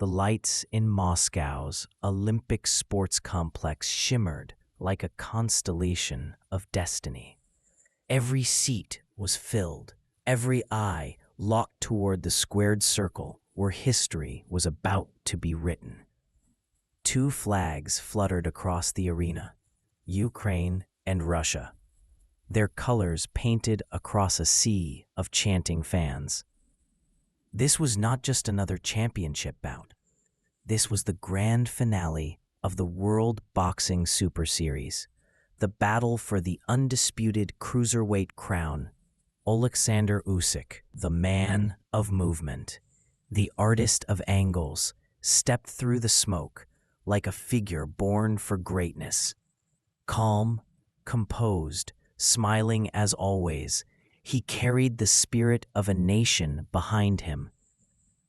The lights in Moscow's Olympic Sports Complex shimmered like a constellation of destiny. Every seat was filled, every eye locked toward the squared circle where history was about to be written. Two flags fluttered across the arena, Ukraine and Russia, their colors painted across a sea of chanting fans. This was not just another championship bout. This was the grand finale of the World Boxing Super Series, the battle for the undisputed cruiserweight crown. Oleksandr Usyk, the man of movement, the artist of angles, stepped through the smoke like a figure born for greatness. Calm, composed, smiling as always, he carried the spirit of a nation behind him.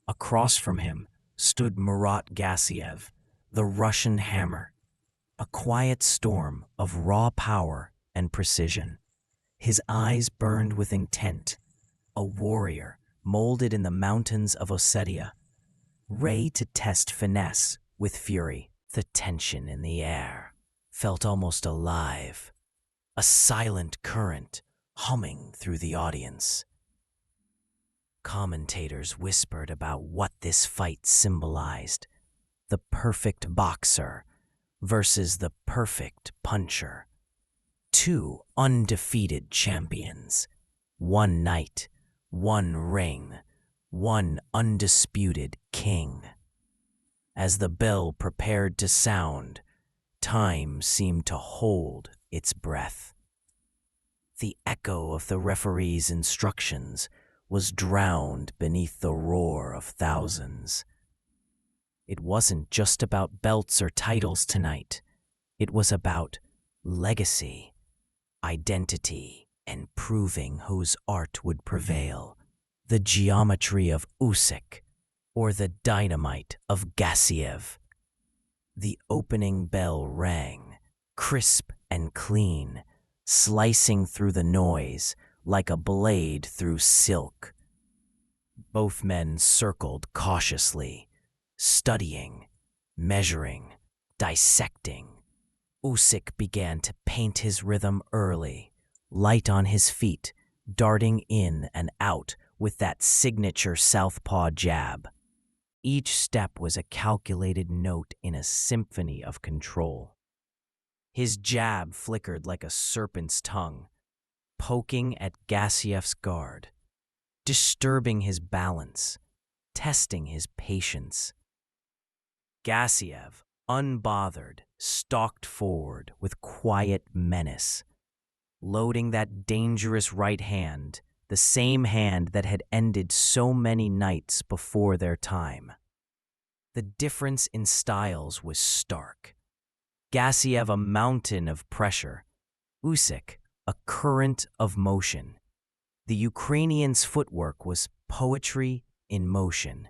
Across from him stood Murat Gassiev, the Russian hammer, a quiet storm of raw power and precision. His eyes burned with intent, a warrior molded in the mountains of Ossetia, ready to test finesse with fury. The tension in the air felt almost alive, a silent current humming through the audience. Commentators whispered about what this fight symbolized: the perfect boxer versus the perfect puncher. Two undefeated champions, one night, one ring, one undisputed king. As the bell prepared to sound, time seemed to hold its breath. The echo of the referee's instructions was drowned beneath the roar of thousands. It wasn't just about belts or titles tonight. It was about legacy, identity, and proving whose art would prevail. The geometry of Usyk or the dynamite of Gassiev. The opening bell rang, crisp and clean, slicing through the noise like a blade through silk. Both men circled cautiously, studying, measuring, dissecting. Usyk began to paint his rhythm early, light on his feet, darting in and out with that signature southpaw jab. Each step was a calculated note in a symphony of control. His jab flickered like a serpent's tongue, poking at Gassiev's guard, disturbing his balance, testing his patience. Gassiev, unbothered, stalked forward with quiet menace, loading that dangerous right hand, the same hand that had ended so many nights before their time. The difference in styles was stark. Gassiev a mountain of pressure, Usyk a current of motion. The Ukrainian's footwork was poetry in motion,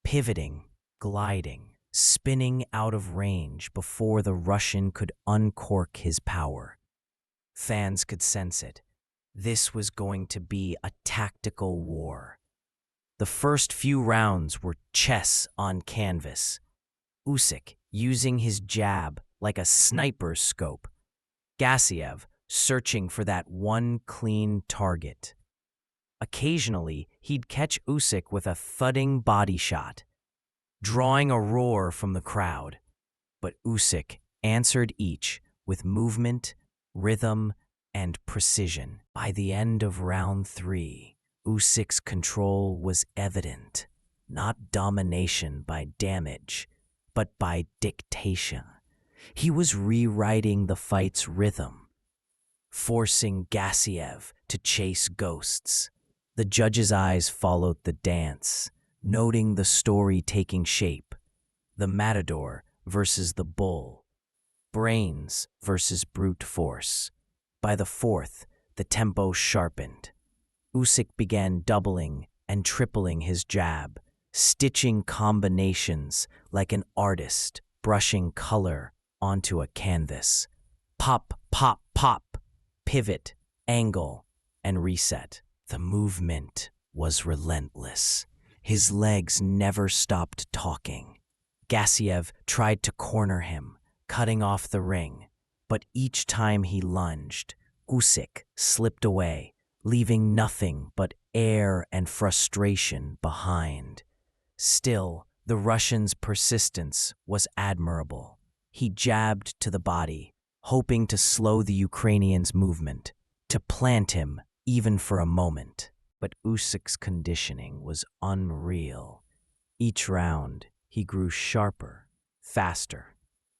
pivoting, gliding, spinning out of range before the Russian could uncork his power. Fans could sense it. This was going to be a tactical war. The first few rounds were chess on canvas. Usyk using his jab like a sniper's scope. Gassiev searching for that one clean target. Occasionally, he'd catch Usyk with a thudding body shot, drawing a roar from the crowd. But Usyk answered each with movement, rhythm, and precision. By the end of round 3, Usyk's control was evident, not domination by damage, but by dictation. He was rewriting the fight's rhythm, forcing Gassiev to chase ghosts. The judge's eyes followed the dance, noting the story taking shape. The matador versus the bull, brains versus brute force. By the 4th, the tempo sharpened. Usyk began doubling and tripling his jab, stitching combinations like an artist brushing color onto a canvas. Pop, pop, pop, pivot, angle, and reset. The movement was relentless. His legs never stopped talking. Gassiev tried to corner him, cutting off the ring, but each time he lunged, Usyk slipped away, leaving nothing but air and frustration behind. Still, the Russian's persistence was admirable. He jabbed to the body, hoping to slow the Ukrainian's movement, to plant him even for a moment. But Usyk's conditioning was unreal. Each round, he grew sharper, faster,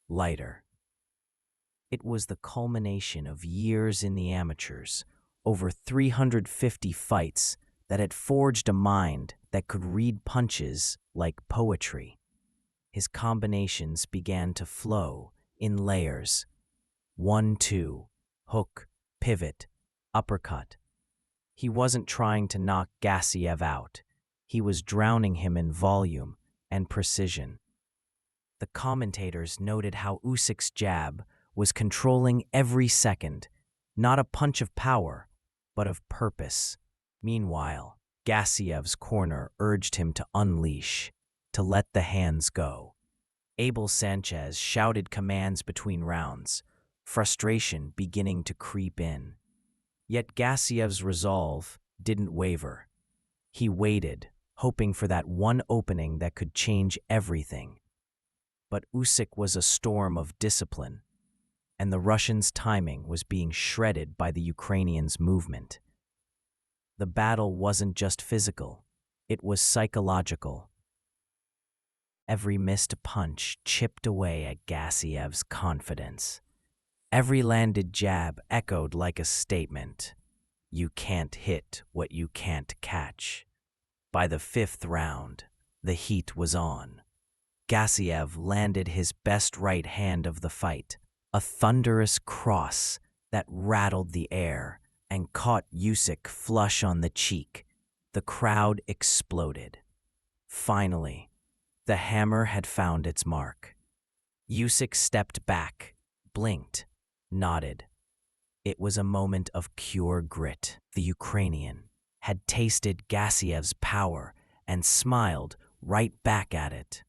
lighter. It was the culmination of years in the amateurs, over 350 fights that had forged a mind that could read punches like poetry. His combinations began to flow in layers. 1-2, hook, pivot, uppercut. He wasn't trying to knock Gassiev out. He was drowning him in volume and precision. The commentators noted how Usyk's jab was controlling every second, not a punch of power, but of purpose. Meanwhile, Gassiev's corner urged him to unleash, to let the hands go. Abel Sanchez shouted commands between rounds, frustration beginning to creep in. Yet Gassiev's resolve didn't waver. He waited, hoping for that one opening that could change everything. But Usyk was a storm of discipline, and the Russian's timing was being shredded by the Ukrainian's movement. The battle wasn't just physical, it was psychological. Every missed punch chipped away at Gassiev's confidence. Every landed jab echoed like a statement. You can't hit what you can't catch. By the fifth round, the heat was on. Gassiev landed his best right hand of the fight, a thunderous cross that rattled the air and caught Usyk flush on the cheek. The crowd exploded. Finally, the hammer had found its mark. Usyk stepped back, blinked, nodded. It was a moment of pure grit. The Ukrainian had tasted Gassiev's power and smiled right back at it.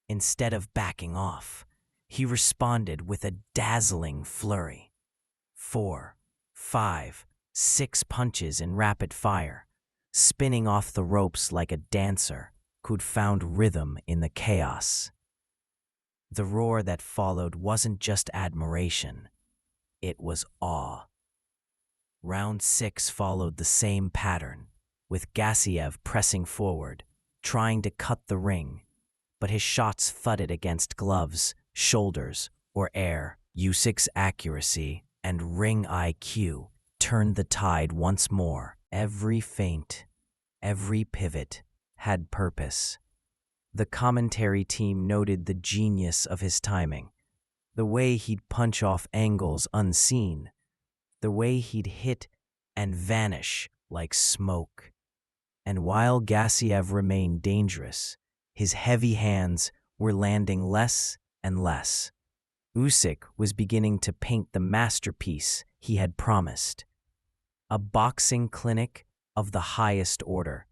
Instead of backing off, he responded with a dazzling flurry. 4, 5, 6 punches in rapid fire, spinning off the ropes like a dancer who'd found rhythm in the chaos. The roar that followed wasn't just admiration, it was awe. Round 6 followed the same pattern, with Gassiev pressing forward, trying to cut the ring, but his shots thudded against gloves, shoulders, or air. Usyk's accuracy and ring IQ turned the tide once more. Every feint, every pivot had purpose. The commentary team noted the genius of his timing, the way he'd punch off angles unseen, the way he'd hit and vanish like smoke. And while Gassiev remained dangerous, his heavy hands were landing less and less. Usyk was beginning to paint the masterpiece he had promised. A boxing clinic of the highest order.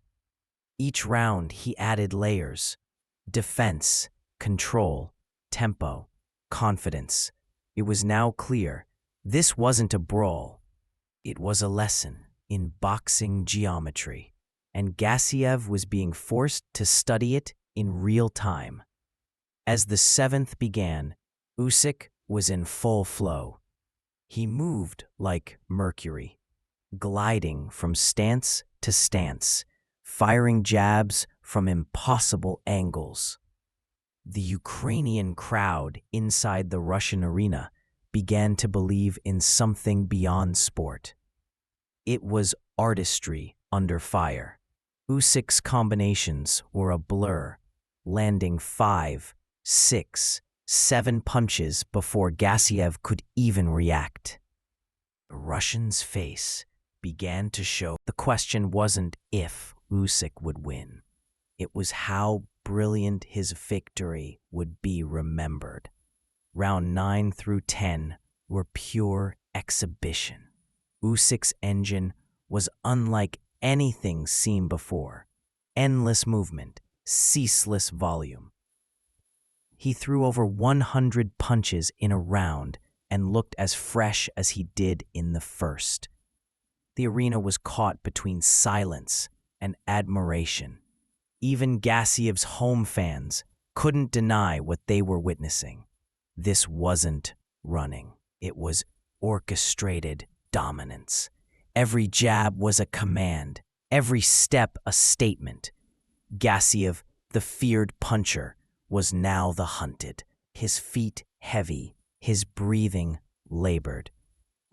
Each round he added layers: defense, control, tempo, confidence. It was now clear this wasn't a brawl. It was a lesson in boxing geometry, and Gassiev was being forced to study it in real time. As the 7th began, Usyk was in full flow. He moved like Mercury, gliding from stance to stance, firing jabs from impossible angles. The Ukrainian crowd inside the Russian arena began to believe in something beyond sport. It was artistry under fire. Usyk's combinations were a blur, landing 5, 6, 7 punches before Gassiev could even react. The Russian's face began to show. The question wasn't if Usyk would win. It was how brilliant his victory would be remembered. Round 9 through 10 were pure exhibition. Usyk's engine was unlike anything seen before. Endless movement, ceaseless volume. He threw over 100 punches in a round and looked as fresh as he did in the first. The arena was caught between silence and admiration. Even Gassiev's home fans couldn't deny what they were witnessing. This wasn't running. It was orchestrated dominance. Every jab was a command, every step a statement. Gassiev, the feared puncher, was now the hunted, his feet heavy, his breathing labored.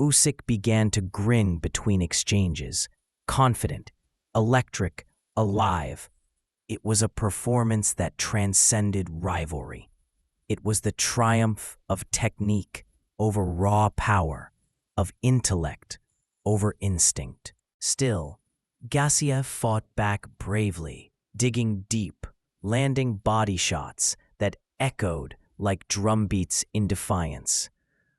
Usyk began to grin between exchanges, confident, electric, alive. It was a performance that transcended rivalry. It was the triumph of technique over raw power, of intellect over instinct. Still, Gassiev fought back bravely, digging deep, landing body shots that echoed like drumbeats in defiance.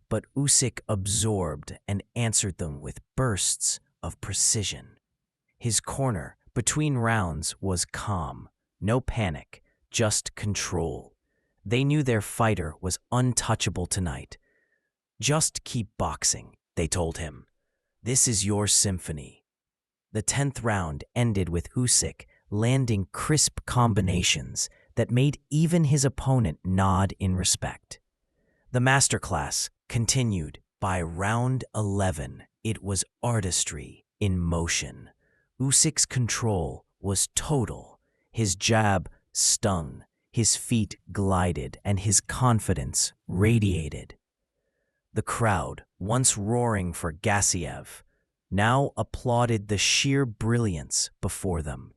But Usyk absorbed and answered them with bursts of precision. His corner, between rounds, was calm. No panic, just control. They knew their fighter was untouchable tonight. "Just keep boxing," they told him. "This is your symphony." The 10th round ended with Usyk landing crisp combinations that made even his opponent nod in respect. The masterclass continued. By round 11, it was artistry in motion. Usyk's control was total. His jab stung, his feet glided, and his confidence radiated. The crowd, once roaring for Gassiev, now applauded the sheer brilliance before them.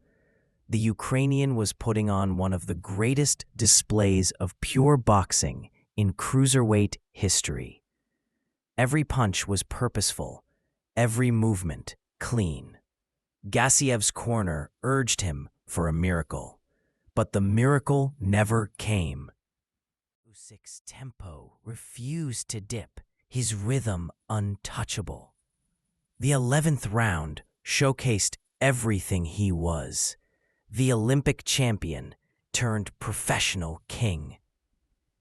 The Ukrainian was putting on one of the greatest displays of pure boxing in cruiserweight history. Every punch was purposeful, every movement clean. Gassiev's corner urged him for a miracle, but the miracle never came. Usyk's tempo refused to dip, his rhythm untouchable. The 11th round showcased everything he was, the Olympic champion turned professional king.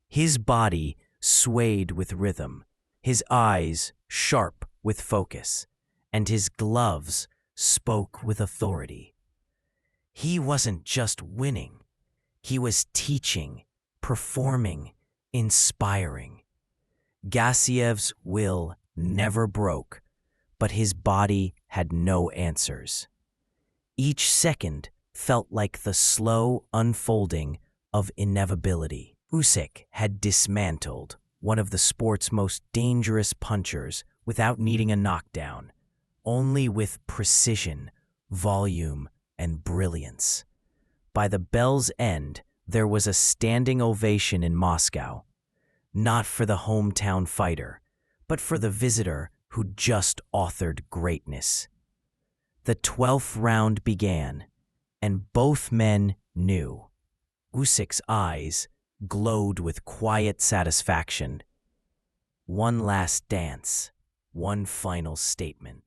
His body swayed with rhythm, his eyes sharp with focus, and his gloves spoke with authority. He wasn't just winning, he was teaching, performing, inspiring. Gassiev's will never broke, but his body had no answers. Each second felt like the slow unfolding of inevitability. Usyk had dismantled one of the sport's most dangerous punchers without needing a knockdown, only with precision, volume, and brilliance. By the bell's end, there was a standing ovation in Moscow, not for the hometown fighter, but for the visitor who just authored greatness. The 12th round began, and both men knew. Usyk's eyes glowed with quiet satisfaction. One last dance, one final statement.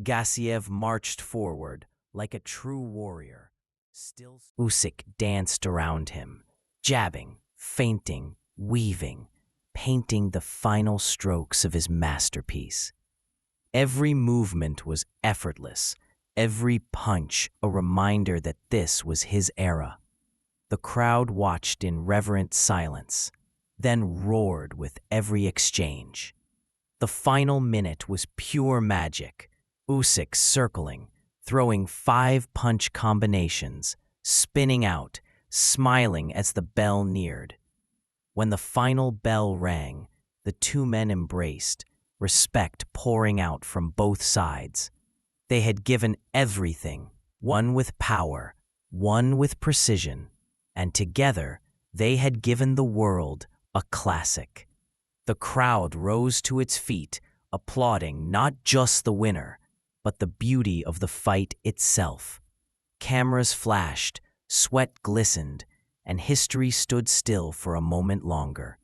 Gassiev marched forward like a true warrior. Still, Usyk danced around him, jabbing, feinting, weaving, painting the final strokes of his masterpiece. Every movement was effortless, every punch a reminder that this was his era. The crowd watched in reverent silence, then roared with every exchange. The final minute was pure magic. Usyk circling, throwing 5-punch combinations, spinning out, smiling as the bell neared. When the final bell rang, the two men embraced, respect pouring out from both sides. They had given everything, one with power, one with precision, and together they had given the world a classic. The crowd rose to its feet, applauding not just the winner, but the beauty of the fight itself. Cameras flashed, sweat glistened, and history stood still for a moment longer.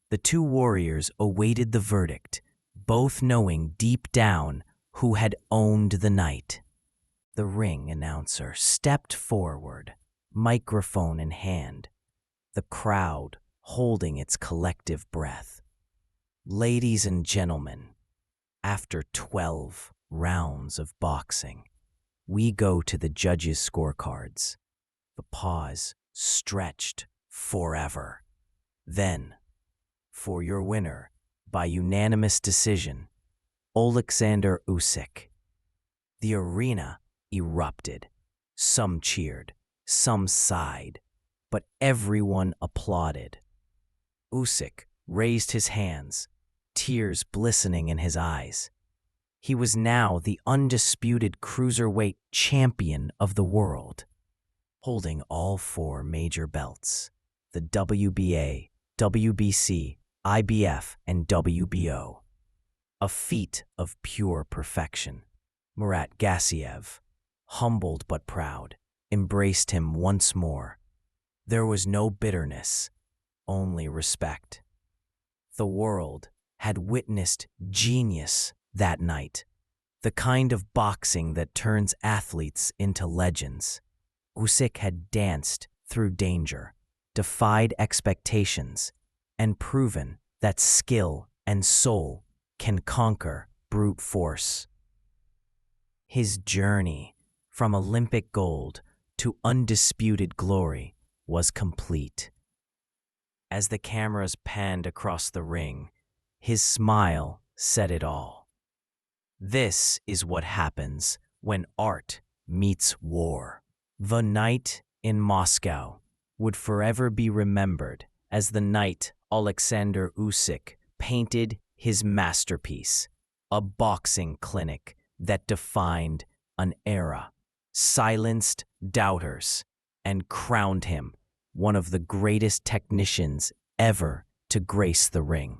The two warriors awaited the verdict, both knowing deep down who had owned the night. The ring announcer stepped forward, microphone in hand. The crowd holding its collective breath. Ladies and gentlemen, after 12 rounds of boxing, we go to the judges' scorecards. The pause stretched forever. Then, for your winner, by unanimous decision, Oleksandr Usyk. The arena erupted. Some cheered, some sighed, but everyone applauded. Usyk raised his hands, tears glistening in his eyes. He was now the undisputed cruiserweight champion of the world, holding all 4 major belts: the WBA, WBC, IBF, and WBO. A feat of pure perfection. Murat Gassiev, humbled but proud, embraced him once more. There was no bitterness, only respect. The world had witnessed genius that night, the kind of boxing that turns athletes into legends. Usyk had danced through danger, defied expectations, and proven that skill and soul can conquer brute force. His journey from Olympic gold to undisputed glory was complete. As the cameras panned across the ring, his smile said it all. This is what happens when art meets war. The night in Moscow would forever be remembered as the night Oleksandr Usyk painted his masterpiece, a boxing clinic that defined an era, silenced doubters, and crowned him one of the greatest technicians ever to grace the ring.